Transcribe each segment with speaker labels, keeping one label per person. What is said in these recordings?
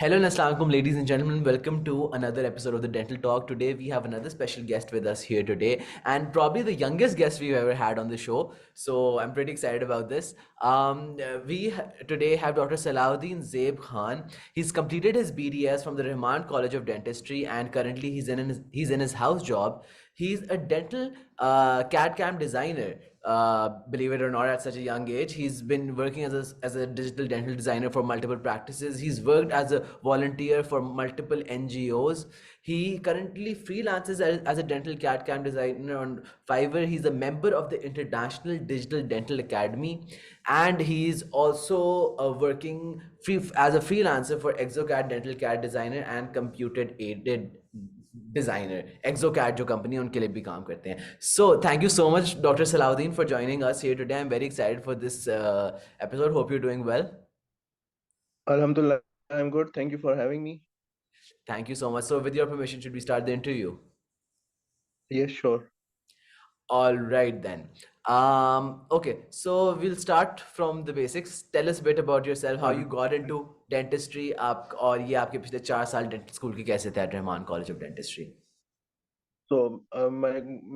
Speaker 1: Hello and assalamualaikum, ladies and gentlemen. Welcome to another episode of the Dental Talk. Today we have another special guest with us here today, and probably the youngest guest we've ever had on the show. So I'm pretty excited about this. Today have Dr. Salahuddin Zaib Khan. He's completed his BDS from the Rahman College of Dentistry, and currently he's in his house job. He's a dental CAD/CAM designer. Believe it or not, at such a young age, he's been working as a digital dental designer for multiple practices. He's worked as a volunteer for multiple NGOs. He currently freelances as a dental CAD/CAM designer on Fiverr. He's a member of the International Digital Dental Academy, and he's also working as a freelancer for exocad dental CAD designer and computer aided designer exocad जो company उनके लिए भी काम करते हैं. So thank you so much, Dr. Salahuddin, for joining us here today. I'm very excited for this episode. Hope you're doing well.
Speaker 2: Alhamdulillah, I'm good. Thank you for having me.
Speaker 1: Thank you so much. So with your permission, should we start the interview?
Speaker 2: Yes, sure.
Speaker 1: All right then. Okay, so we'll start from the basics. Tell us a bit about yourself, how you got into dentistry, आप और ये आपके पिछले 4 साल dental school के कैसे थे at Rahman college of dentistry.
Speaker 2: So,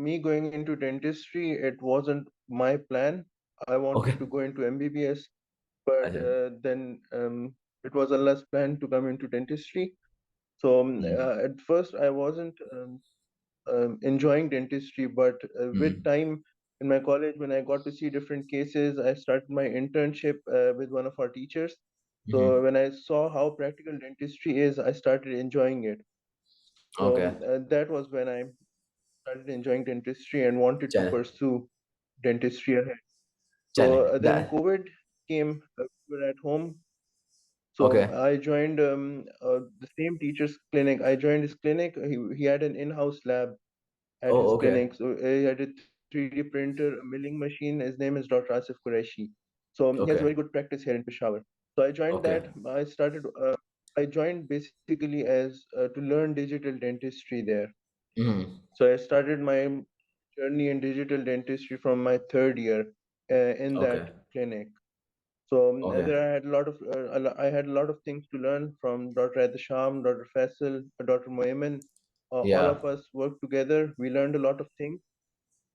Speaker 2: me going into dentistry, it wasn't my plan. I
Speaker 1: Okay.
Speaker 2: wanted to go into MBBS, but
Speaker 1: अच्छा.
Speaker 2: then it was Allah's plan to come into dentistry. So, at first, I wasn't enjoying dentistry, but with time in my college, when I got to see different cases, I started my internship with one of our teachers. So, when I saw how practical dentistry is, I started enjoying it. So
Speaker 1: Okay.
Speaker 2: that was when I started enjoying dentistry and wanted to
Speaker 1: चले
Speaker 2: pursue dentistry ahead.
Speaker 1: चले
Speaker 2: So then
Speaker 1: that.
Speaker 2: COVID came, we were at home. So
Speaker 1: Okay.
Speaker 2: I joined the same teacher's clinic. I joined his clinic. He had an in-house lab at his
Speaker 1: Oh, okay.
Speaker 2: clinic. So he had a 3D printer, a milling machine. His name is Dr. Asif Qureshi. So he has
Speaker 1: Okay.
Speaker 2: very good practice here in Peshawar. So I joined
Speaker 1: Okay.
Speaker 2: that. I joined basically as to learn digital dentistry there. So I started my journey in digital dentistry from my third year in that
Speaker 1: Okay.
Speaker 2: clinic. So
Speaker 1: Okay.
Speaker 2: there I had a lot of I had a lot of things to learn from Dr. Adhisham, Dr. Faisal, Dr. Moemin. All
Speaker 1: Yeah.
Speaker 2: of us worked together. We learned a lot of things.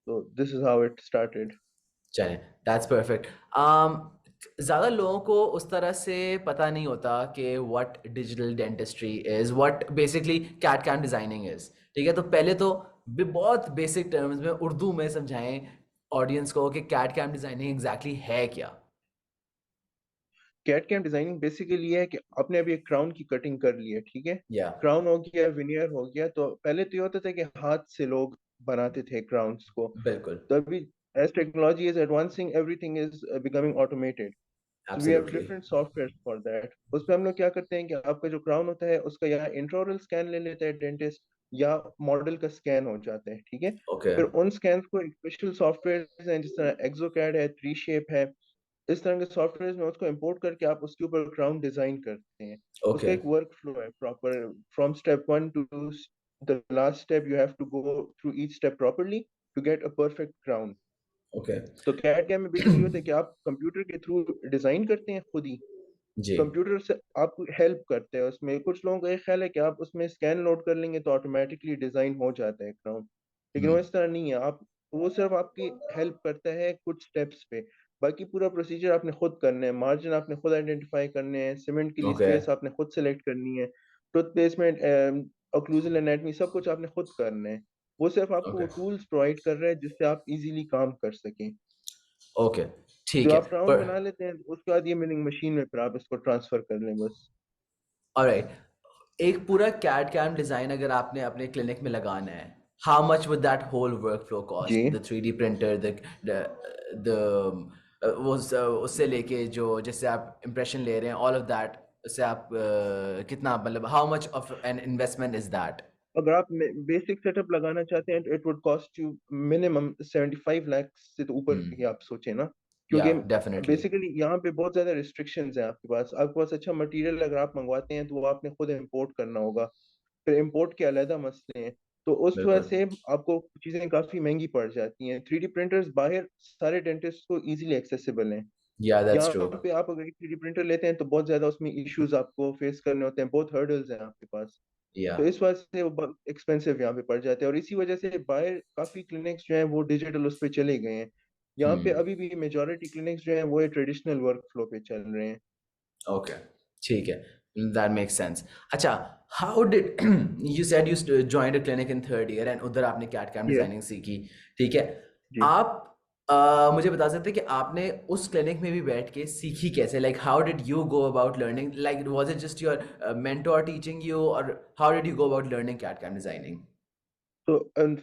Speaker 2: So this is how it started.
Speaker 1: चलें, that's perfect. ज़्यादा लोगों को उस तरह से पता नहीं होता कि what digital dentistry is, what basically CAD/CAM designing is. ठीक है, तो पहले तो बहुत basic terms में उर्दू में समझाएं audience को कि CAD/CAM designing exactly है क्या.
Speaker 2: कैट कैम डिजाइनिंग बेसिकली ये है कि आपने अभी एक क्राउन की कटिंग कर ली है, ठीक है.
Speaker 1: Yeah,
Speaker 2: क्राउन हो गया, विनियर हो गया. तो पहले तो ये होता था कि हाथ से लोग बनाते थे क्राउन्स को.
Speaker 1: बिल्कुल.
Speaker 2: तो अभी as technology is advancing, everything is becoming automated. So we have
Speaker 1: Absolutely.
Speaker 2: different softwares for that. उसमें हम लोग क्या करते हैं कि आपका जो क्राउन होता है उसका या इंट्राओरल स्कैन ले लेता है डेंटिस्ट, या मॉडल का स्कैन हो जाता है, ठीक है.
Speaker 1: Okay.
Speaker 2: फिर उन स्कैन को एक स्पेशल सॉफ्टवेयर हैं, जिस तरह एक्सोकैड है, 3शेप है. इस तरह के सॉफ्टवेयर में उसको इंपोर्ट करके आप उसके ऊपर क्राउन डिजाइन करते हैं. उसका
Speaker 1: Okay.
Speaker 2: एक वर्क फ्लो है proper, from step 1 to the last step. You have to go through each step properly to get a perfect crown.
Speaker 1: Okay.
Speaker 2: तो कैड कैम में बेसिकली होता है कि आप कंप्यूटर के थ्रू डिजाइन करते हैं खुद ही.
Speaker 1: जी.
Speaker 2: कंप्यूटर से आपको हेल्प करते हैं उसमें. कुछ लोगों का ये ख्याल है कि आप उसमें स्कैन लोड कर लेंगे तो ऑटोमेटिकली डिजाइन हो जाता है क्राउन, लेकिन वो इस तरह नहीं है. आप वो सिर्फ आपकी हेल्प करता है कुछ स्टेप्स पे. बाकी पूरा प्रोसीजर आपने खुद करना है. मार्जिन आपने खुद आइडेंटिफाई करने हैं. सीमेंट के लिए
Speaker 1: Okay.
Speaker 2: स्पेस आपने खुद सेलेक्ट करनी है. टूथ प्लेसमेंट, ओक्लूजल एनाटमी, सब कुछ आपने खुद करना है. वो सिर्फ आपको वो
Speaker 1: Okay.
Speaker 2: टूल्स प्रोवाइड कर रहा है जिससे आप इजीली काम कर सकें.
Speaker 1: Okay. ठीक
Speaker 2: जो
Speaker 1: है.
Speaker 2: आप क्राउन
Speaker 1: पर
Speaker 2: बना लेते हैं उसके बाद ये मिलिंग मशीन में फिर आप इसको ट्रांसफर कर लें बस.
Speaker 1: ऑलराइट, एक पूरा कैड कैम डिजाइन अगर आपने अपने क्लिनिक में लगाना है, how much would that whole work flow
Speaker 2: जी.
Speaker 1: कॉस्ट? द 3D प्रिंटर, उससे लेके जो जिससे आप इम्प्रेशन ले रहे हैं, ऑल ऑफ दैट, उससे आप कितना, मतलब how much of an investment is that?
Speaker 2: अगर आप बेसिक सेटअप लगाना चाहते हैं, it would cost you minimum 75 lakh से तो ऊपर ही आप सोचें ना.
Speaker 1: या
Speaker 2: क्योंकि
Speaker 1: डेफिनेटली.
Speaker 2: बेसिकली यहाँ पे बहुत ज्यादा रिस्ट्रिक्शंस हैं. आपके पास अच्छा मटेरियल अगर आप मंगवाते हैं तो वो आपने खुद इंपोर्ट करना होगा. फिर इंपोर्ट के अलग मसले हैं. तो उस वजह
Speaker 1: बिल्कुल.
Speaker 2: से आपको चीजें काफी महंगी पड़ जाती हैं. 3D प्रिंटर्स बाहर सारे डेंटिस्ट को इजीली एक्सेसिबल हैं.
Speaker 1: Yeah, that's
Speaker 2: यहाँ
Speaker 1: true.
Speaker 2: पे आप अगर एक 3D प्रिंटर लेते हैं तो बहुत ज्यादा उसमें इश्यूज आपको फेस करने होते हैं, बहुत हर्डल्स हैं आपके पास।
Speaker 1: Yeah.
Speaker 2: तो इस वजह से वो एक्सपेंसिव यहाँ पे पड़ जाते हैं, और इसी वजह से बाहर काफी क्लिनिक्स जो हैं वो डिजिटल उस पे चले गए हैं। यहाँ पे
Speaker 1: Hmm.
Speaker 2: अभी भी मेजोरिटी क्लिनिक्स जो हैं वो ट्रेडिशनल वर्क फ्लो पे चल रहे हैं।
Speaker 1: Okay. ठीक है. That makes sense. अच्छा, how did you said you joined a clinic in third year and उधर आपने CAD CAM
Speaker 2: यस
Speaker 1: डिजाइनिंग सीखी. ठीक है.
Speaker 2: जी।
Speaker 1: आप मुझे बता सकते हैं कि आपने उस क्लिनिक में भी बैठ के सीखी कैसे? Like how did you go about learning? Like was it just your mentor teaching you, or how did you go about learning CAD CAM designing?
Speaker 2: तो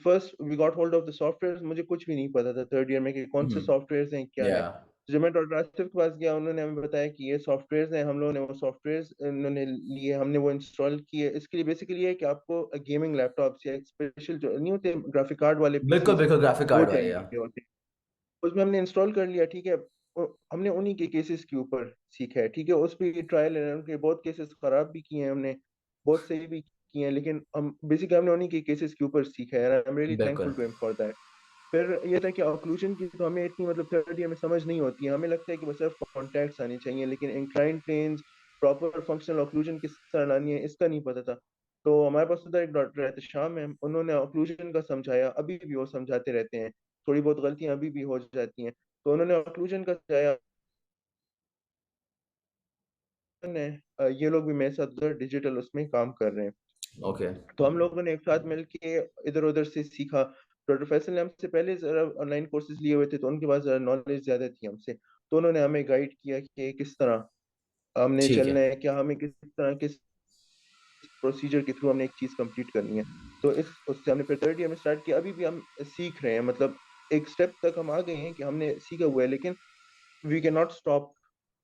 Speaker 2: first we got hold of the software, मुझे कुछ भी नहीं पता था third year में कि कौन से
Speaker 1: Hmm.
Speaker 2: सॉफ्टवेयर हैं क्या है।
Speaker 1: Yeah.
Speaker 2: तो जब मैं डॉक्टर आसिफ के पास गया, उन्होंने हमें बताया कि ये सॉफ्टवेयर हैं, हम लोगों ने वो सॉफ्टवेयर उन्होंने लिए, हमने वो इंस्टॉल किए। इसके लिए बेसिकली है कि आपको गेमिंग लैपटॉप्स या एक स्पेशल जो नहीं होते ग्राफिक कार्ड वाले
Speaker 1: बिल्कुल
Speaker 2: पीसीज,
Speaker 1: बिल्कुल ग्राफिक
Speaker 2: वो
Speaker 1: कार्ड वाले या.
Speaker 2: चाहिए होते हैं। उसमें हमने इंस्टॉल कर लिया, ठीक है। हमने उन्हीं के केसेस के ऊपर सीखा है, ठीक है। उस पर ट्रायल एंड एरर के बहुत केसेस खराब भी किए हैं हमने, बहुत सही भी किए हैं, लेकिन हम बेसिकली हमने उन्हीं के केसेस के ऊपर सीखा है, आई एम रियली
Speaker 1: बिल्कुल.
Speaker 2: Thankful to him for that. फिर ये था कि ऑक्लूजन की तो हमें इतनी मतलब थर्ड ईयर में समझ नहीं होती है, हमें लगता है कि बस सिर्फ कॉन्टैक्ट्स आने चाहिए, लेकिन incline planes, proper functional occlusion किस तरह लानी है इसका नहीं पता था। तो हमारे पास उधर एक डॉक्टर रहते शाम में, उन्होंने ऑक्लूजन का समझाया, अभी भी वो समझाते रहते हैं, थोड़ी बहुत गलतियां अभी भी हो जाती हैं। तो उन्होंने ऑक्लूजन का समझाया ने, ये लोग भी मेरे साथ उधर डिजिटल उसमें काम कर रहे हैं।
Speaker 1: ओके.
Speaker 2: तो हम लोगों ने एक साथ मिलके इधर उधर से सीखा। डॉक्टर फैसल ने हमसे पहले जरा ऑनलाइन कोर्सेज लिए हुए थे, तो उनके पास जरा नॉलेज ज्यादा थी हमसे, तो उन्होंने हमें गाइड किया कि किस तरह हमने
Speaker 1: ठीक
Speaker 2: चलना
Speaker 1: है.
Speaker 2: है, क्या हमें किस तरह किस प्रोसीजर के थ्रू हमने एक चीज कंप्लीट करनी है। तो इस उससे हमने फिर थर्ड ईयर में स्टार्ट किया, अभी भी हम सीख रहे हैं, मतलब एक स्टेप तक हम आ गए हैं कि हमने सीखा हुआ है, लेकिन we can not stop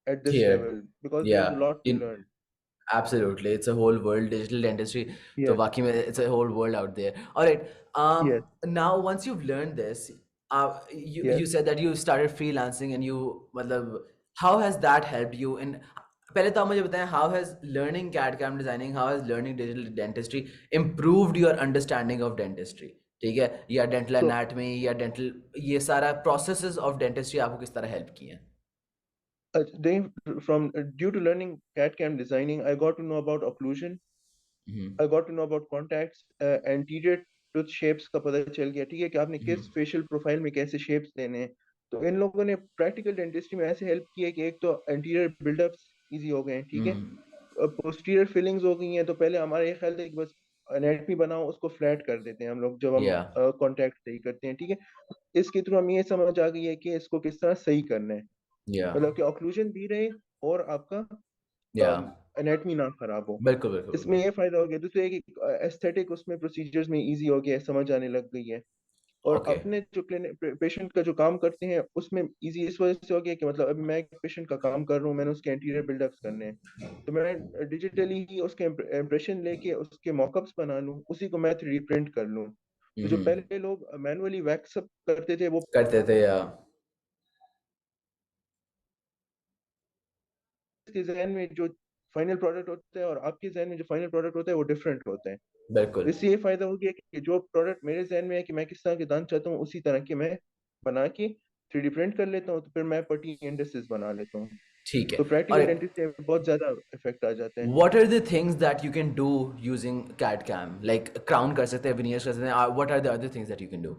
Speaker 2: at this
Speaker 1: Here.
Speaker 2: Level because there is
Speaker 1: Yeah.
Speaker 2: A lot to
Speaker 1: In
Speaker 2: learn.
Speaker 1: Absolutely, it's a whole world. Digital dentistry, तो
Speaker 2: यस
Speaker 1: वाकई में it's a whole world out there. All right.
Speaker 2: Yes
Speaker 1: Now once you've learned this, you
Speaker 2: yes.
Speaker 1: said that you started freelancing and you मतलब how has that helped you in? पहले तो आप मुझे बताएं, how has learning CAD/CAM designing, how has learning digital dentistry improved your understanding of dentistry? ठीक है, या dental
Speaker 2: तो
Speaker 1: anatomy या dental ये सारा processes of dentistry आपको किस तरह help किए हैं?
Speaker 2: then from due to learning CAD/CAM designing, I got to know about occlusion,
Speaker 1: hmm.
Speaker 2: I got to know about contacts, anterior tooth shapes का पता चल गया, ठीक है, कि आपने किस
Speaker 1: हम्म.
Speaker 2: फेशियल प्रोफाइल में कैसे शेप्स देने हैं। तो इन लोगों ने प्रैक्टिकल डेंटिस्ट्री में ऐसे हेल्प की है कि एक तो एंटीरियर बिल्डअप्स इजी हो गए हैं, ठीक है।
Speaker 1: हम्म.
Speaker 2: पोस्टीरियर फिलिंग्स हो गई हैं, तो पहले हमारा ये ख्याल था कि बस एनेटमी बनाओ उसको फ्लैट कर देते हैं हम लोग जब हम
Speaker 1: Yeah.
Speaker 2: कॉन्टैक्ट सही करते हैं, ठीक है। इसके थ्रू हमें ये समझ आ गई है कि इसको किस तरह सही करना है,
Speaker 1: Yeah.
Speaker 2: मतलब कि ऑक्लूजन भी रहे और आपका
Speaker 1: Yeah.
Speaker 2: एनाटमी ना खराब हो।
Speaker 1: बिल्कुल बिल्कुल
Speaker 2: इसमें
Speaker 1: बिल्कुल.
Speaker 2: ये फायदा हो गया, दूसरा एक एस्थेटिक उसमें प्रोसीजर्स में इजी हो गया है, समझ आने लग गई है। और
Speaker 1: ओके.
Speaker 2: अपने जो पेशेंट का जो काम करते हैं उसमें इजी इस वजह से हो गया कि मतलब अभी मैं एक पेशेंट का काम कर रहा हूँ, मैंने उसके एंटीरियर बिल्डअप्स करने हैं, तो मैं डिजिटली ही उसके इम्प्रेशन लेके उसके मॉकअप्स बना लूँ, उसी को मैं 3D प्रिंट कर लूँ। तो जो
Speaker 1: हम्म.
Speaker 2: पहले लोग मैनुअली वैक्स अप करते थे वो
Speaker 1: करते थे या.
Speaker 2: के जहन में जो फाइनल प्रोडक्ट होता है और आपके जहन में जो फाइनल प्रोडक्ट होता है वो डिफरेंट होता है। तो
Speaker 1: बिल्कुल.
Speaker 2: इससे ये फायदा हो गया कि जो प्रोडक्ट मेरे जहन में है कि मैं किस तरह के दांत चाहता हूँ, उसी तरह के मैं बना के 3D प्रिंट कर लेता हूँ, तो फिर मैं पट्टी इंडस्ट्रीज बना लेता हूँ।
Speaker 1: ठीक है.
Speaker 2: तो
Speaker 1: और
Speaker 2: प्रैक्टिकल डेंटिस्ट में बहुत ज्यादा इफेक्ट आ जाते हैं।
Speaker 1: what are the things that you can do using CAD/CAM? Like crown कर सकते हैं, veneers कर सकते हैं. What are the other things that you can do?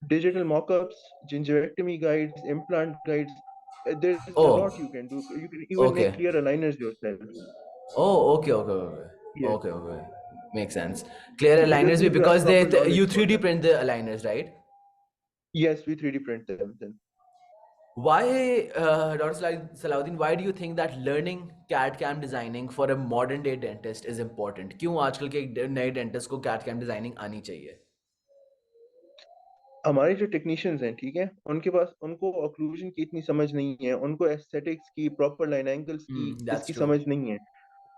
Speaker 2: Digital mockups, gingivectomy guides, implant guides, there is a
Speaker 1: Oh.
Speaker 2: Lot you can do, you can even make
Speaker 1: Okay.
Speaker 2: Clear aligners yourself.
Speaker 1: Oh, okay, okay, okay.
Speaker 2: Yes,
Speaker 1: Okay, okay. Makes sense. Clear
Speaker 2: this
Speaker 1: aligners भी
Speaker 2: need to have
Speaker 1: because
Speaker 2: proper
Speaker 1: you
Speaker 2: knowledge for
Speaker 1: 3D
Speaker 2: that.
Speaker 1: print the aligners, right?
Speaker 2: Yes we 3D print them.
Speaker 1: Why, Dr. Salahuddin, why do you think that learning CAD/CAM designing for a modern day dentist is important? क्यों आजकल के एक नए dentist को CAD/CAM designing आनी चाहिए?
Speaker 2: हमारे जो टेक्नीशियंस हैं, ठीक है, उनके पास उनको ऑक्लूजन की इतनी समझ नहीं है, उनको एस्थेटिक्स की, प्रॉपर लाइन एंगल्स की
Speaker 1: Hmm, that's
Speaker 2: इसकी
Speaker 1: true.
Speaker 2: समझ नहीं है।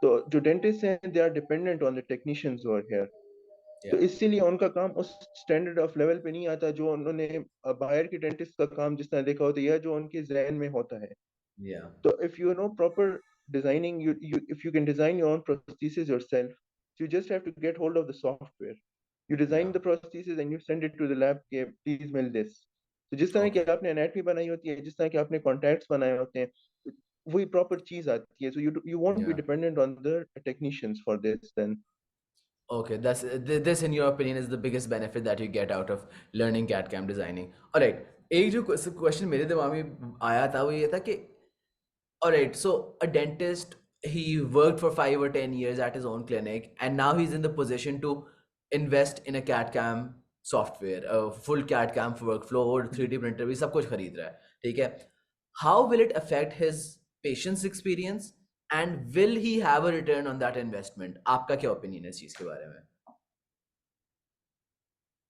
Speaker 2: तो जो डेंटिस्ट हैं they are dependent on the technicians who are here. तो
Speaker 1: Yeah,
Speaker 2: इसीलिए उनका काम उस स्टैंडर्ड ऑफ लेवल पे नहीं आता जो उन्होंने बाहर के डेंटिस्ट का काम जिस तरह देखा होता है या जो उनके जहन में होता है।
Speaker 1: yeah,
Speaker 2: So if you know proper designing, you if you can design your own prosthesis yourself, you just have to get hold of the software. You
Speaker 1: yeah,
Speaker 2: design the prosthesis and you send it to the lab. Okay, please mail this. तो जिस तरह की
Speaker 1: Okay.
Speaker 2: आपने anatomy बनाई होती है, जिस तरह के आपने कॉन्टैक्ट्स बनाए होते हैं, वही प्रॉपर चीज आती है. So you won't be
Speaker 1: Yeah.
Speaker 2: Dependent on the technicians for this then.
Speaker 1: Okay, this in your opinion is the biggest benefit that you get out of learning CAD/CAM designing. All right, एक जो question मेरे दिमाग में आया था वो ये था कि all right, so a dentist, he worked for 5 or 10 years at his own clinic, and now he's in the position to invest in a CAD/CAM software, a full CAD/CAM workflow और 3D printer भी सब कुछ खरीद रहा है, ठीक है? How will it affect his patient's experience, and will he have a return on that investment? आपका क्या opinion है इस चीज़ के बारे में?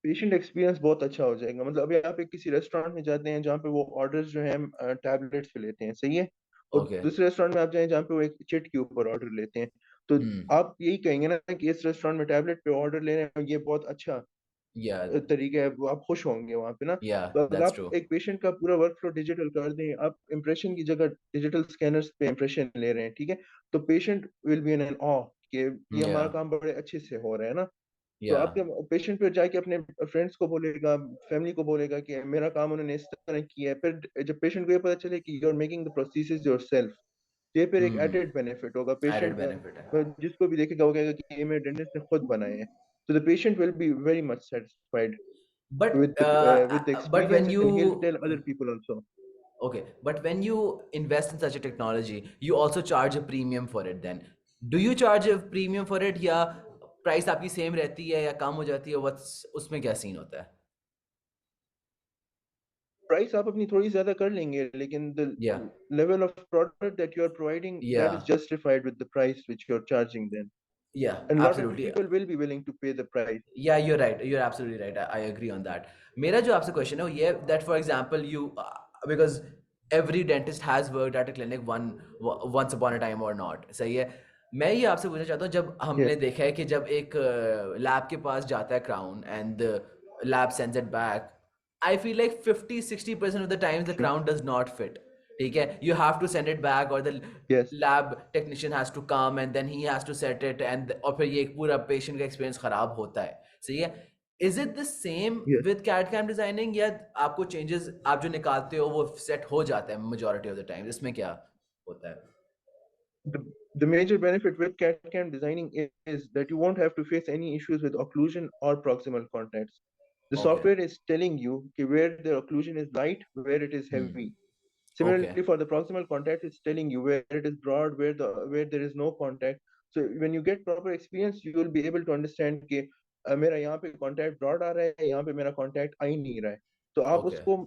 Speaker 2: पेशेंट एक्सपीरियंस बहुत अच्छा हो जाएगा. मतलब अभी आप एक किसी रेस्टोरेंट में जाते हैं जहाँ पे वो ऑर्डर्स जो हैं टैबलेट्स पे लेते हैं, सही है, और
Speaker 1: Okay.
Speaker 2: दूसरे रेस्टोरेंट में आप जाएं जहाँ पे वो एक चिट के ऊपर ऑर्डर लेते हैं. तो
Speaker 1: Hmm.
Speaker 2: आप यही कहेंगे ना कि इस रेस्टोरेंट में टैबलेट पे ऑर्डर ले रहे हैं, ये बहुत अच्छा
Speaker 1: Yeah.
Speaker 2: तरीका है, वो आप खुश होंगे वहां पे ना.
Speaker 1: Yeah.
Speaker 2: तो अगर
Speaker 1: That's
Speaker 2: आप
Speaker 1: true.
Speaker 2: एक पेशेंट का पूरा वर्क फ्लो डिजिटल कर दें, आप इम्प्रेशन की जगह डिजिटल स्कैनर्स पे इम्प्रेशन ले रहे हैं, ठीक है, तो patient will be in an ऑ कि ये हमारा
Speaker 1: Yeah.
Speaker 2: काम बड़े अच्छे से हो रहा है ना. तो
Speaker 1: Yeah.
Speaker 2: आपके पेशेंट फिर जाके अपने फ्रेंड्स को बोलेगा, फैमिली को बोलेगा कि मेरा काम उन्होंने इस तरह किया है. फिर जब पेशेंट को ये पता चले कि you are making the procedures yourself, तो ये फिर एक
Speaker 1: Hmm.
Speaker 2: एडेड बेनिफिट होगा.
Speaker 1: Added
Speaker 2: पेशेंट
Speaker 1: benefit है.
Speaker 2: जिसको भी देखेगा वो कहेगा कि ये मेरे डेंटिस्ट ने खुद बनाए हैं. तो the patient will be very much satisfied with the
Speaker 1: But when
Speaker 2: experience, and he'll
Speaker 1: you
Speaker 2: tell other people also.
Speaker 1: okay, but when you invest in such a technology, you also charge a premium for it then. Do you charge a premium for it या price आपकी same रहती है या कम हो जाती है? What's उसमें क्या सीन होता है?
Speaker 2: प्राइस आप अपनी थोड़ी ज्यादा कर लेंगे, लेकिन the
Speaker 1: Yeah.
Speaker 2: level of product that you are providing, that is
Speaker 1: Yeah.
Speaker 2: justified with the price which you're charging then.
Speaker 1: Yeah,
Speaker 2: And a lot of
Speaker 1: absolutely.
Speaker 2: people will be willing to pay the price.
Speaker 1: Yeah, you're right. You're absolutely right. I agree on that. मेरा जो आपसे question है वो ये that for example you because every dentist has worked at a clinic once upon a time or not. सही है. मैं ये आपसे पूछना चाहता हूँ जब
Speaker 2: Yes,
Speaker 1: हमने देखा है कि जब एक लैब के पास जाता है crown and lab sends it back I feel like 50-60% of the times the crown does not fit. ठीक है, you have to send it back or the
Speaker 2: yes,
Speaker 1: lab technician has to come and then he has to set it and और फिर ये पूरा patient का experience खराब होता है. सही है. Is it the same
Speaker 2: yes.
Speaker 1: with CAD/CAM designing या आपको changes आप जो निकालते हो वो set हो जाता है majority of the time? इसमें क्या होता है?
Speaker 2: The major benefit with CAD/CAM designing is that you won't have to face any issues with occlusion or proximal contacts. The
Speaker 1: Okay.
Speaker 2: software is telling you कि where the occlusion is light, where it is
Speaker 1: Hmm.
Speaker 2: heavy.
Speaker 1: Okay.
Speaker 2: Similarly, for the proximal contact, it's telling you where it is broad, where there is no contact. So when you get proper experience, you will be able to understand कि मेरा यहाँ पे contact broad आ रहा है, यहाँ पे मेरा contact आ ही नहीं रहा है. तो आप
Speaker 1: Okay.
Speaker 2: उसको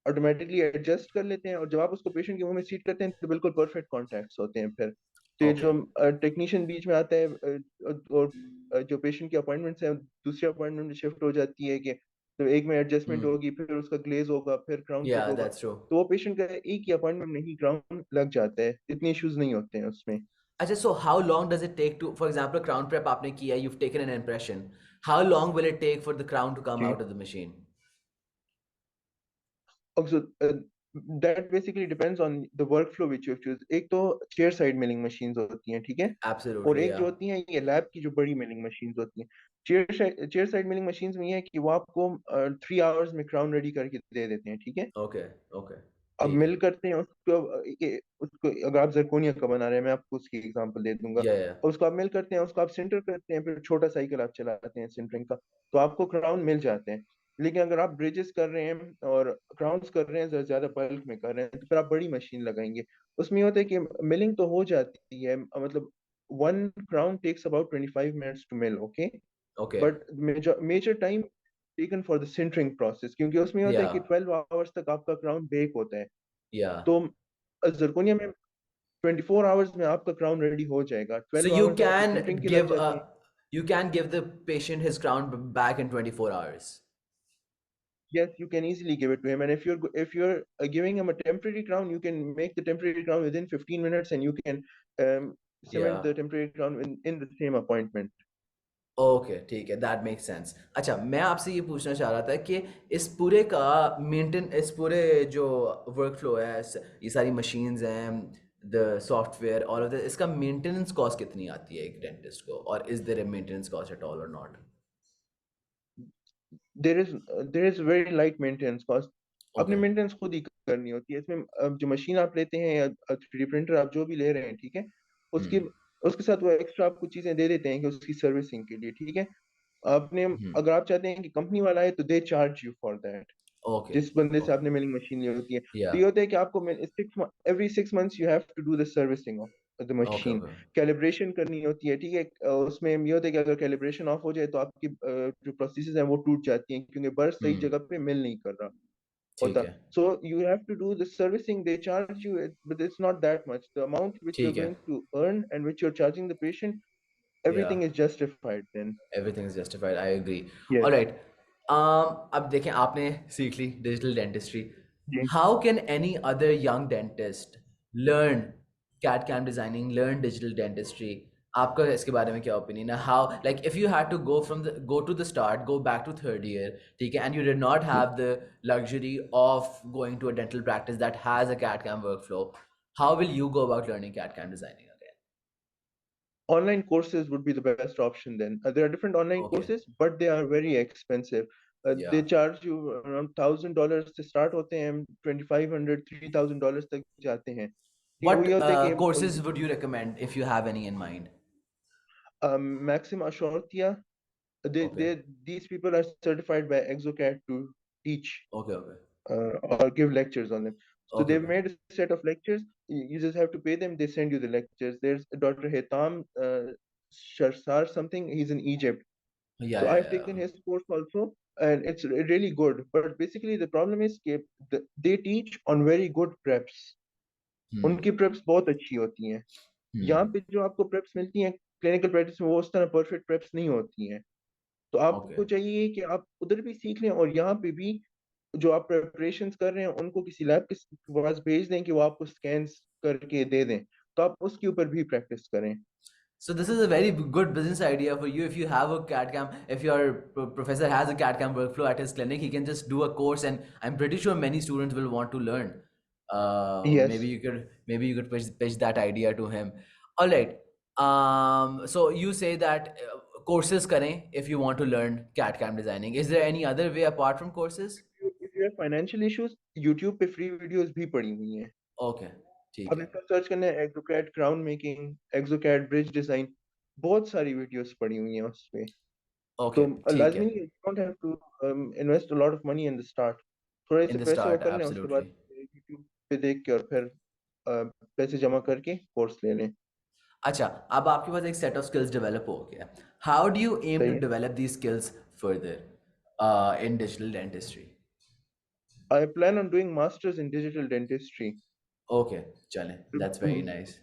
Speaker 2: ऑटोमेटिकली एडजस्ट कर लेते हैं, और जब आप उसको पेशेंट के मुंह में सीट करते हैं तो बिल्कुल परफेक्ट कॉन्टैक्ट्स होते हैं फिर. तो ये जो
Speaker 1: Okay.
Speaker 2: टेक्नीशियन बीच में आता है, और जो पेशेंट की अपॉइंटमेंट्स हैं दूसरे अपॉइंटमेंट में शिफ्ट हो जाती है कि तो एक में एडजस्टमेंट
Speaker 1: Hmm.
Speaker 2: होगी, फिर उसका ग्लेज होगा, फिर क्राउन फिट
Speaker 1: Yeah,
Speaker 2: होगा.
Speaker 1: that's true.
Speaker 2: तो वो पेशेंट का एक ही अपॉइंटमेंट में ही क्राउन लग जाता है, इतने इश्यूज नहीं होते हैं उसमें.
Speaker 1: अच्छा, so how long does it take to, for example, crown prep आपने किया, you've taken an impression. How long will it take for the crown to come
Speaker 2: ji.
Speaker 1: out of the machine?
Speaker 2: Also, that basically depends on the workflow which you choose. एक तो chair side milling machines होती हैं, ठीक है, और
Speaker 1: Absolutely,
Speaker 2: एक जो
Speaker 1: yeah.
Speaker 2: होती हैं ये लैब की जो बड़ी मिलिंग मशीन्स होती हैं. चेयर साइड मिलिंग मशीन्स में ये है कि वो आपको 3 आवर्स में क्राउन रेडी करके दे देते हैं, ठीक है.
Speaker 1: Okay, okay.
Speaker 2: अब
Speaker 1: ठीक है.
Speaker 2: मिल करते हैं उसको, उसको अगर आप जरकोनिया का बना रहे हैं, मैं आपको उसकी एग्जांपल दे दूंगा.
Speaker 1: Yeah, yeah.
Speaker 2: और उसको आप मिल करते हैं, उसको आप सिंटर करते हैं, फिर छोटा साइकिल आप चलाते हैं सिंटरिंग का, तो आपको क्राउन मिल जाते हैं. लेकिन अगर आप ब्रिजेस कर रहे हैं और क्राउन्स कर रहे हैं, ज्यादा बल्क में कर रहे हैं, तो फिर आप बड़ी मशीन लगाएंगे. उसमें ये होता है कि मिलिंग तो हो जाती है, मतलब one crown takes about 25 minutes to mill, okay.
Speaker 1: Okay.
Speaker 2: But major time taken for the sintering process, क्योंकि उसमें ये होता है कि
Speaker 1: Yeah,
Speaker 2: 12 आवर्स तक आपका क्राउन बेक होता है.
Speaker 1: yeah.
Speaker 2: तो जरकोनिया में 24 आवर्स में आपका क्राउन रेडी हो जाएगा,
Speaker 1: So
Speaker 2: 12 आवर्स आपके सिंटरिंग के लग जाते हैं.
Speaker 1: you can give the patient his crown back in 24 hours.
Speaker 2: Yes, you can easily give it to him, and if you're giving him a temporary crown, you can make the temporary crown within 15 minutes, and you can cement
Speaker 1: Yeah.
Speaker 2: the temporary crown in the same appointment.
Speaker 1: Okay, ठीक है, that make sense. अच्छा, मैं आपसे ये पूछना चाह रहा था कि इस पूरे का इस पूरे जो वर्क फ्लो है, ये सारी मशीन्स हैं, the software, all of this, इसका मेंटेनेंस कॉस्ट कितनी आती है एक डेंटिस्ट को, और is there a maintenance cost at all or not?
Speaker 2: There is very light maintenance cost. अपनी
Speaker 1: Okay.
Speaker 2: मेंटेनेंस खुद ही करनी होती है इसमें। जो मशीन आप लेते हैं या 3D प्रिंटर आप जो भी ले रहे हैं, ठीक है, उसकी
Speaker 1: Hmm.
Speaker 2: उसके साथ वो एक्स्ट्रा आपको चीजें दे देते हैं कि उसकी सर्विसिंग के लिए, ठीक है। आपने,
Speaker 1: Hmm.
Speaker 2: अगर आप चाहते हैं कि कंपनी वाला है तो they charge you for that.
Speaker 1: Okay.
Speaker 2: जिस बंदे से
Speaker 1: Okay.
Speaker 2: आपने मिलिंग मशीन ली होती है, तो
Speaker 1: Yeah.
Speaker 2: ये होता है कि आपको every 6 months you have to do the servicing of the
Speaker 1: Okay.
Speaker 2: Machine.
Speaker 1: Okay.
Speaker 2: Calibration करनी होती है, ठीक है। उसमें ये होता है कि अगर कैलिब्रेशन ऑफ हो जाए तो आपकी जो प्रोसेसेस हैं वो टूट जाती हैं, क्योंकि बर्स सही
Speaker 1: Hmm.
Speaker 2: जगह पे मिल नहीं कर रहा
Speaker 1: ठीक
Speaker 2: होता।
Speaker 1: है.
Speaker 2: So you have to do the servicing. They charge you, but it's not that much. The amount which you're
Speaker 1: ठीक है.
Speaker 2: going to earn and which you're charging the patient,
Speaker 1: Yeah.
Speaker 2: everything is justified then.
Speaker 1: Everything is justified. I agree. All
Speaker 2: Yes.
Speaker 1: right. अब देखें आपने सीख ली digital dentistry.
Speaker 2: Ji.
Speaker 1: How can any other young dentist learn CAD/CAM designing, learn digital dentistry? आपका इसके बारे में क्या opinion है? How, like if you had to go to the start, go back to third year, ठीक है, and you did not
Speaker 2: ji.
Speaker 1: have the luxury of going to a dental practice that has a CAD/CAM workflow, how will you go about learning CAD/CAM designing again?
Speaker 2: Online courses would be the best option then. There are different online
Speaker 1: Okay.
Speaker 2: courses, but they are very expensive. They
Speaker 1: Yeah.
Speaker 2: charge you around $1,000 से start होते हैं, 2,500 $3,000 तक जाते हैं, ठीक है। वो
Speaker 1: What
Speaker 2: ये होता है कि
Speaker 1: courses would you recommend if you have any in mind?
Speaker 2: Maxim Ashortia,
Speaker 1: Okay.
Speaker 2: these people are certified by exocad to teach
Speaker 1: Okay. Okay.
Speaker 2: or give lectures on them. So
Speaker 1: Okay.
Speaker 2: they've
Speaker 1: Okay.
Speaker 2: made a set of lectures. You just have to pay them. They send you the lectures. There's Dr. Hetam Sharsar something. He's in Egypt.
Speaker 1: Yeah.
Speaker 2: So
Speaker 1: Yeah.
Speaker 2: I've
Speaker 1: Yeah.
Speaker 2: taken his course also, and it's really good. But basically, the problem is that they teach on very good preps.
Speaker 1: Hmm.
Speaker 2: उनकी preps बहुत अच्छी होती हैं। यहाँ
Speaker 1: Hmm.
Speaker 2: पे जो आपको preps मिलती हैं क्लिनिकल प्रैक्टिस में, वो उस तरह परफेक्ट preps नहीं होती हैं। तो
Speaker 1: Okay.
Speaker 2: आपको चाहिए कि आप उधर भी सीख लें और यहाँ पे भी जो आप प्रिपरेशंस कर रहे हैं उनको किसी लैब के पास भेज दें कि वो आपको स्कैन्स करके दे दें, तो आप उसके ऊपर भी प्रैक्टिस करें।
Speaker 1: So this is a very good business idea for you. If you have a CAD cam, if your professor has a CAD cam workflow at his clinic, he can just do a course, and I'm pretty sure many students will want to learn.
Speaker 2: Yes.
Speaker 1: Maybe you could pitch that idea to him. All right. So you say that courses करें if you want to learn CAD cam designing. Is there any other way apart from courses?
Speaker 2: If you have financial issues, YouTube पे free videos भी पड़ी हुई हैं।
Speaker 1: Okay. ठीक
Speaker 2: आप
Speaker 1: है.
Speaker 2: इसका सर्च करना है एक्सोकैड क्राउन मेकिंग, एक्सोकैड ब्रिज डिजाइन, बहुत सारी वीडियोस पड़ी हुई हैं उस पे। तो
Speaker 1: Okay. ठीक है.
Speaker 2: लाजमी don't have to invest a lot of money in the start. थोड़े
Speaker 1: In
Speaker 2: से
Speaker 1: the
Speaker 2: पैसे वो
Speaker 1: start,
Speaker 2: कर लें, उसके बाद
Speaker 1: absolutely.
Speaker 2: यूट्यूब पे देख के और फिर पैसे जमा करके कोर्स ले लें।
Speaker 1: अच्छा, अब आपके पास एक सेट ऑफ स्किल्स डेवलप हो गया। How do you aim to
Speaker 2: सही है।
Speaker 1: Develop these skills further in digital dentistry?
Speaker 2: I plan on doing masters in digital dentistry.
Speaker 1: Okay, चलें, that's very
Speaker 2: Um,
Speaker 1: nice.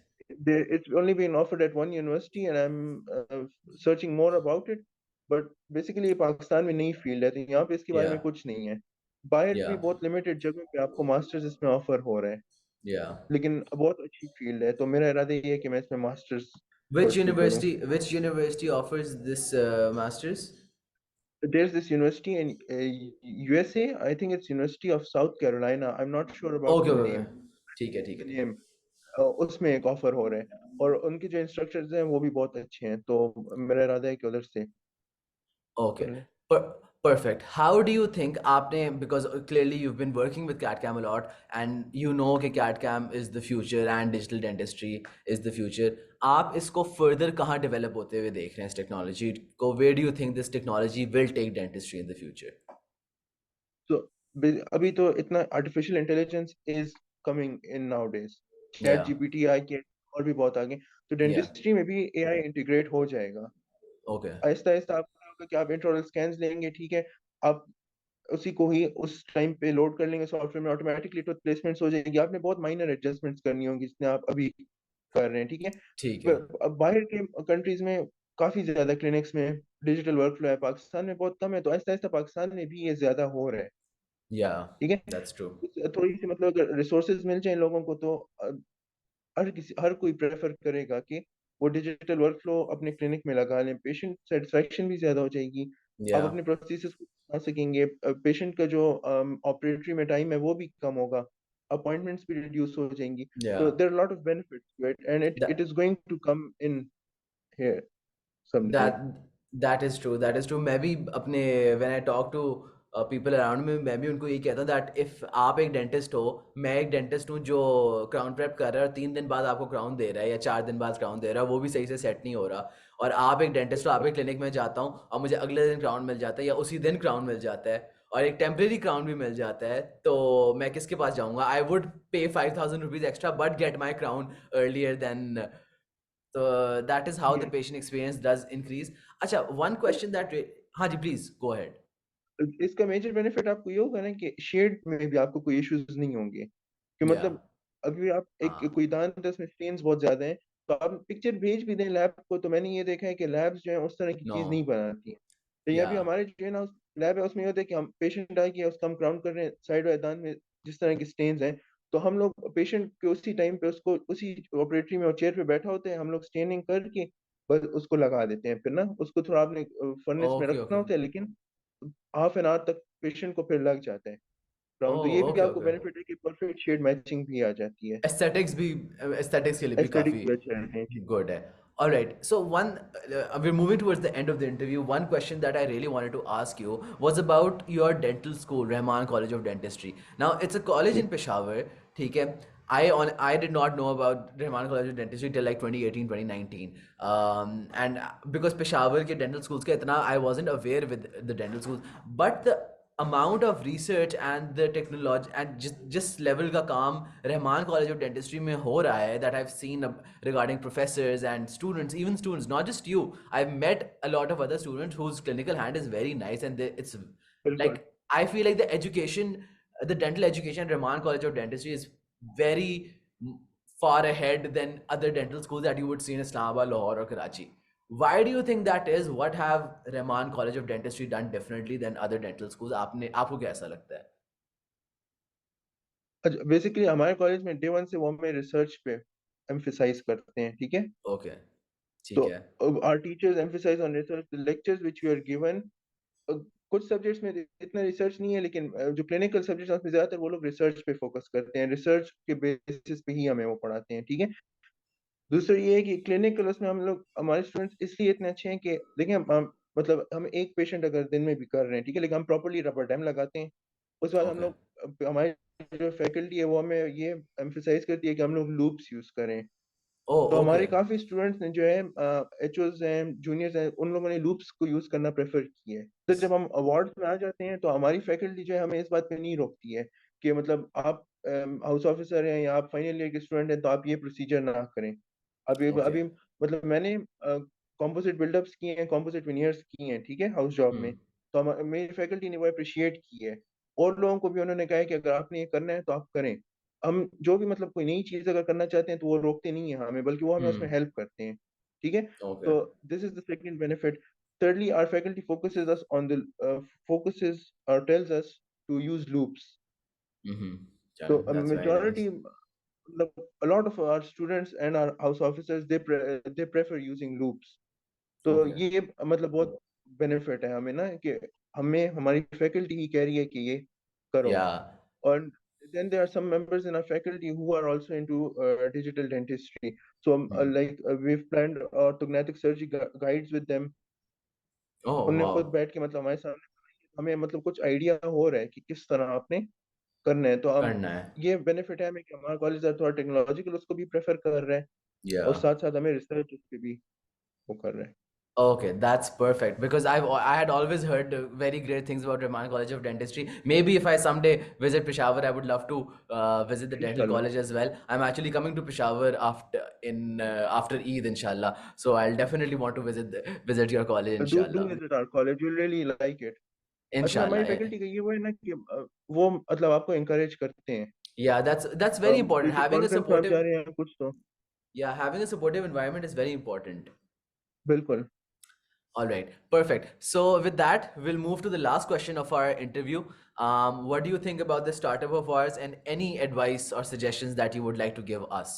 Speaker 2: it's only been offered at one university, and I'm searching more about it. But basically, ये पाकिस्तान में नई field है, तो यहाँ पे इसके बारे
Speaker 1: या
Speaker 2: में कुछ नहीं है। बाहर
Speaker 1: या
Speaker 2: भी बहुत लिमिटेड जगहों पे आपको मास्टर्स इसमें ऑफर हो रहे हैं,
Speaker 1: या
Speaker 2: लेकिन बहुत अच्छी फील्ड है। तो मेरा इरादा ये है कि मैं इसमें मास्टर्स
Speaker 1: व्हिच
Speaker 2: परस्यू करूँ।
Speaker 1: University which university offers this masters?
Speaker 2: There's this university in USA. I think it's University of South Carolina. I'm not sure about
Speaker 1: okay
Speaker 2: the
Speaker 1: okay,
Speaker 2: name.
Speaker 1: ठीक है ठीक
Speaker 2: The
Speaker 1: है ठीक है.
Speaker 2: name. उसमें एक offer हो रहा है, और उनके जो इंस्ट्रक्टर्स हैं वो भी बहुत अच्छे हैं, तो मेरा इरादा है कि उधर से
Speaker 1: Okay.
Speaker 2: कर लें।
Speaker 1: Perfect. How do you think आपने, because clearly you've been working with CAD/CAM a lot and you know कि CAD/CAM is the future and digital dentistry is the future. आप इसको further कहाँ develop होते हुए देख रहे हैं इस technology को? Where do you think this technology will take dentistry in the future?
Speaker 2: तो अभी तो इतना artificial intelligence is coming in nowadays. Chat
Speaker 1: Yeah.
Speaker 2: GPT आई के और भी बहुत आगे, तो
Speaker 1: Yeah.
Speaker 2: डेंटिस्ट्री में भी एआई इंटीग्रेट हो जाएगा।
Speaker 1: Okay.
Speaker 2: आहिस्ता आहिस्ता आपको होगा कि आप इंट्राओरल स्कैन्स लेंगे, ठीक है, आप उसी को ही उस टाइम पे लोड कर लेंगे सॉफ्टवेयर में, ऑटोमेटिकली टूथ प्लेसमेंट्स हो जाएंगी। आपने बहुत माइनर एडजस्टमेंट्स करनी होंगी जितने आप अभी कर रहे हैं, ठीक है।
Speaker 1: ठीक है.
Speaker 2: अब बाहर के कंट्रीज में काफी ज्यादा क्लिनिक्स में डिजिटल वर्कफ्लो है, पाकिस्तान में बहुत कम है, तो आहिस्ता आहिस्ता पाकिस्तान में भी ये ज्यादा हो रहा है,
Speaker 1: Yeah.
Speaker 2: ठीक है।
Speaker 1: That's true.
Speaker 2: थोड़ी सी मतलब अगर रिसोर्सेज मिल जाए लोगों को, तो हर कोई प्रेफर करेगा कि वो डिजिटल वर्कफ्लो अपने क्लिनिक में लगा लें। पेशेंट सेटिस्फेक्शन भी ज्यादा हो जाएगी, आप
Speaker 1: Yeah.
Speaker 2: अपने प्रोसीजर्स को बना सकेंगे, पेशेंट का जो ऑपरेटरी में टाइम है वो भी कम होगा, अपॉइंटमेंट्स भी रिड्यूस हो जाएंगी। तो
Speaker 1: Yeah.
Speaker 2: There are lot of benefits to it, and it
Speaker 1: That
Speaker 2: is going to come in here someday.
Speaker 1: that that is true. That is true. मैं भी अपने when I talk to people around में, मैं भी उनको यही कहता हूँ दैट इफ आप एक डेंटिस्ट हो, मैं एक डेंटिस्ट हूँ जो क्राउन प्रेप कर रहा है और 3 दिन बाद आपको क्राउन दे रहा है या 4 दिन बाद क्राउन दे रहा है, वो भी सही से सेट नहीं हो रहा, और आप एक डेंटिस्ट हो, आपके क्लिनिक में जाता हूँ और मुझे अगले दिन क्राउन मिल जाता है या उसी दिन क्राउन मिल जाता है और एक टेम्परेरी क्राउन भी मिल जाता है, तो मैं किसके पास जाऊंगा? आई would pay 5,000 rupees extra but get my crown earlier then, तो दैट इज हाउ द
Speaker 2: ये
Speaker 1: पेशेंट एक्सपीरियंस डज इंक्रीज. अच्छा, वन क्वेश्चन दैट, हाँ जी प्लीज गो अहेड.
Speaker 2: इसका मेजर बेनिफिट आपको ये होगा ना कि शेड में भी आपको कोई इश्यूज नहीं होंगे, कि
Speaker 1: या,
Speaker 2: मतलब अभी आप एक
Speaker 1: हाँ,
Speaker 2: कोई दांत है उसमें स्टेन्स बहुत ज्यादा हैं, तो आप पिक्चर भेज भी दें लैब को, तो मैंने ये देखा है कि लैब्स जो है उस तरह की
Speaker 1: नो,
Speaker 2: चीज नहीं बनाती हैं। तो ये
Speaker 1: या,
Speaker 2: अभी हमारे जो है ना लैब है, उसमें ये होता है कि हम पेशेंट आए कि उसका हम क्राउन कर रहे हैं, साइड वाले दांत में जिस तरह के स्टेन्स हैं, तो हम लोग पेशेंट के उसी टाइम पे उसको उसी ऑपरेटरी में और चेयर पे बैठा होते हैं, हम लोग स्टेनिंग करके बस उसको लगा देते हैं। फिर ना उसको थोड़ा आपने फर्नेस में
Speaker 1: ओके
Speaker 2: रखना
Speaker 1: ओके,
Speaker 2: होता है, लेकिन हाफ एन आवर तक पेशेंट को फिर लग जाता है राउंड। तो ये
Speaker 1: ओह
Speaker 2: भी
Speaker 1: ओके
Speaker 2: आपको
Speaker 1: ओके.
Speaker 2: बेनिफिट है कि परफेक्ट शेड मैचिंग भी आ जाती है,
Speaker 1: एस्थेटिक्स भी, एस्थेटिक्स के लिए भी
Speaker 2: एस्थेटिक्स
Speaker 1: काफी
Speaker 2: भी अच्छे रहते हैं जी।
Speaker 1: good है. All right, so one, we're moving towards the end of the interview. One question that I really wanted to ask you was about your dental school, Rahman College of Dentistry. Now it's a college
Speaker 2: ji
Speaker 1: in Peshawar, ठीक है. I did not know about Rahman College of Dentistry till like 2018 2019, and because Peshawar के dental schools का इतना I wasn't aware with the dental schools, but the amount of research and the technology and just level का काम Rahman college of dentistry में हो रहा है, that I've seen regarding professors and students, even students, not just you. I've met a lot of other students whose clinical hand is very nice, and it's
Speaker 2: बिल्कुल।
Speaker 1: like, I feel like the education, the dental education at Rahman College of Dentistry is very far ahead than other dental schools that you would see in Islamabad, Lahore, or Karachi. Why do you think that is? What have Rahman College of Dentistry done differently than other dental schools? आपने आपको क्या ऐसा लगता है?
Speaker 2: अच्छा, basically हमारे college में day one से वो हमें रिसर्च पे एम्फेसाइज करते हैं, ठीक है।
Speaker 1: ओके,
Speaker 2: तो
Speaker 1: ठीक है.
Speaker 2: Our teachers emphasize on research, the lectures which we are given, कुछ सब्जेक्ट्स में इतना रिसर्च नहीं है, लेकिन जो क्लिनिकल सब्जेक्ट्स हैं उसमें ज्यादातर वो लोग रिसर्च पे फोकस करते हैं, रिसर्च के बेसिस पे ही हमें वो पढ़ाते हैं, ठीक है। दूसरा ये है कि क्लिनिकल उसमें हम लोग, हमारे स्टूडेंट्स इसलिए इतने अच्छे हैं कि देखिए मतलब हम एक पेशेंट अगर दिन में भी कर रहे हैं, ठीक है, लेकिन हम प्रॉपरली रबर डैम लगाते हैं। उसके बाद हम
Speaker 1: ओके,
Speaker 2: लोग हमारी जो फैकल्टी है वो हमें ये एम्फेसाइज करती है कि हम लोग लूप्स यूज करें।
Speaker 1: ओ
Speaker 2: तो
Speaker 1: ओके,
Speaker 2: हमारे काफी स्टूडेंट्स ने जो है एचओज हैं, जूनियर्स हैं, उन लोगों ने लूप्स को यूज करना प्रेफर किया है। तो जब हम अवार्ड्स में आ जाते हैं तो हमारी फैकल्टी जो है हमें इस बात पे नहीं रोकती है कि मतलब आप हाउस ऑफिसर हैं या आप फाइनल ईयर के स्टूडेंट हैं तो आप ये प्रोसीजर ना करें। अभी
Speaker 1: ओके.
Speaker 2: अभी मतलब मैंने कॉम्पोजिट बिल्डअप्स किए हैं, कॉम्पोजिट विनियर्स किए हैं, ठीक है, हाउस जॉब में।
Speaker 1: हम्म.
Speaker 2: तो मेरी फैकल्टी ने वो अप्रिशिएट की है, और लोगों को भी उन्होंने कहा है कि अगर आपने ये करना है तो आप करें। हम जो भी मतलब कोई नई चीज अगर करना चाहते हैं तो वो रोकते नहीं है हमें, बल्कि वो हमें उसमें
Speaker 1: हम्म.
Speaker 2: हेल्प करते हैं, ठीक है।
Speaker 1: ओके.
Speaker 2: तो this is the second benefit. thirdly, our faculty focuses us on the focuses or tells us to use loops.
Speaker 1: Hmm.
Speaker 2: So
Speaker 1: चलो,
Speaker 2: a
Speaker 1: that's very nice.
Speaker 2: majority, a lot of our students and our house officers, they prefer using loops. तो
Speaker 1: Okay.
Speaker 2: ये मतलब बहुत benefit है हमें ना, कि हमें हमारी फैकल्टी ही कह रही है कि ये करो।
Speaker 1: Yeah.
Speaker 2: और then there are some members in our faculty who are also into digital dentistry. So
Speaker 1: Hmm.
Speaker 2: we've planned orthodontic surgery guides with them.
Speaker 1: Oh
Speaker 2: उनने खुद
Speaker 1: wow.
Speaker 2: बैठ के मतलब हमारे सामने, हमें मतलब कुछ आइडिया हो रहा है कि किस तरह आपने करना है। तो हम,
Speaker 1: करना है.
Speaker 2: ये बेनिफिट है हमें कि हमारा कॉलेज थोड़ा टेक्नोलॉजिकल उसको भी प्रेफर कर रहा है, और
Speaker 1: Yeah.
Speaker 2: साथ साथ हमें रिसर्च उस पे भी वो कर रहा है।
Speaker 1: Okay, that's perfect because I had always heard very great things about Rahman College of Dentistry. Maybe if I someday visit Peshawar, I would love to visit the dental
Speaker 2: इंशाल्लाह।
Speaker 1: college as well. I'm actually coming to Peshawar after Eid, inshallah. So I'll definitely want to visit your college,
Speaker 2: Do
Speaker 1: inshallah.
Speaker 2: visit our college, you'll really like it. असल में हमारी
Speaker 1: Inshallah.
Speaker 2: Faculty का ये वो है ना कि वो मतलब आपको encourage करते हैं।
Speaker 1: Yeah, that's very important.
Speaker 2: किसी
Speaker 1: Having a
Speaker 2: कॉन्फ्रेंस में आप जा
Speaker 1: supportive,
Speaker 2: रहे हैं कुछ तो,
Speaker 1: yeah, having a supportive environment is very important.
Speaker 2: बिल्कुल।
Speaker 1: All right, perfect. So with that, we'll move to the last question of our interview. What do you think about the startup of ours, and any advice or suggestions that you would like to give us?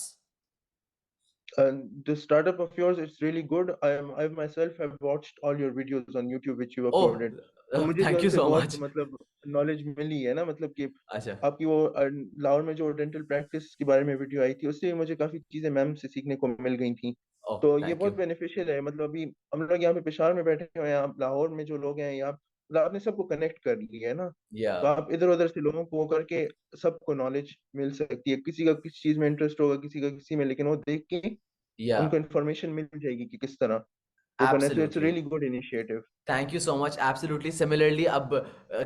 Speaker 2: And the startup of yours, it's really good. I myself have watched all your videos on YouTube which you
Speaker 1: Oh,
Speaker 2: uploaded. तो मुझे भी
Speaker 1: thank you
Speaker 2: उनसे
Speaker 1: so
Speaker 2: बहुत
Speaker 1: much.
Speaker 2: मतलब knowledge मिली है ना, मतलब कि
Speaker 1: अच्छा,
Speaker 2: आपकी वो लाहौर में जो डेंटल प्रैक्टिस के बारे में वीडियो आई थी, उससे मुझे काफी चीजें मैम से सीखने को मिल गई थी।
Speaker 1: oh,
Speaker 2: तो ये
Speaker 1: thank
Speaker 2: बहुत
Speaker 1: you.
Speaker 2: बेनिफिशियल है। मतलब अभी हम लोग यहाँ पे पेशावर में बैठे हुए हैं, आप लाहौर में जो लोग हैं, या आपने सबको कनेक्ट कर लिया है ना, तो
Speaker 1: Yeah.
Speaker 2: आप इधर उधर से लोगों को वो करके सबको नॉलेज मिल सकती है। किसी का किस चीज में इंटरेस्ट होगा, किसी का किसी में, लेकिन वो देख के
Speaker 1: Yeah.
Speaker 2: उनको इन्फॉर्मेशन मिल जाएगी कि किस तरह वो करना है। So it's
Speaker 1: Absolutely.
Speaker 2: Really good initiative.
Speaker 1: Thank you so much. Absolutely similarly अब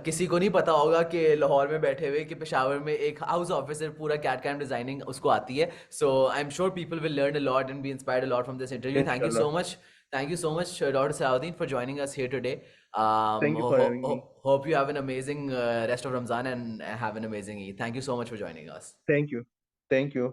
Speaker 1: किसी को नहीं पता होगा कि लाहौर में बैठे हुए कि पेशावर में एक हाउस ऑफिसर पूरा कैट कैम डिजाइनिंग उसको आती है। So I am sure people will learn a lot and be inspired a lot from this interview. Thank you
Speaker 2: इंशाल्लाह।
Speaker 1: So much. Thank you so much doctor Salahuddin for joining us here today.
Speaker 2: Thank you for having me.
Speaker 1: Hope you have an amazing rest of Ramzan and have an amazing Eid. Thank you so much for joining us.
Speaker 2: Thank you. Thank you.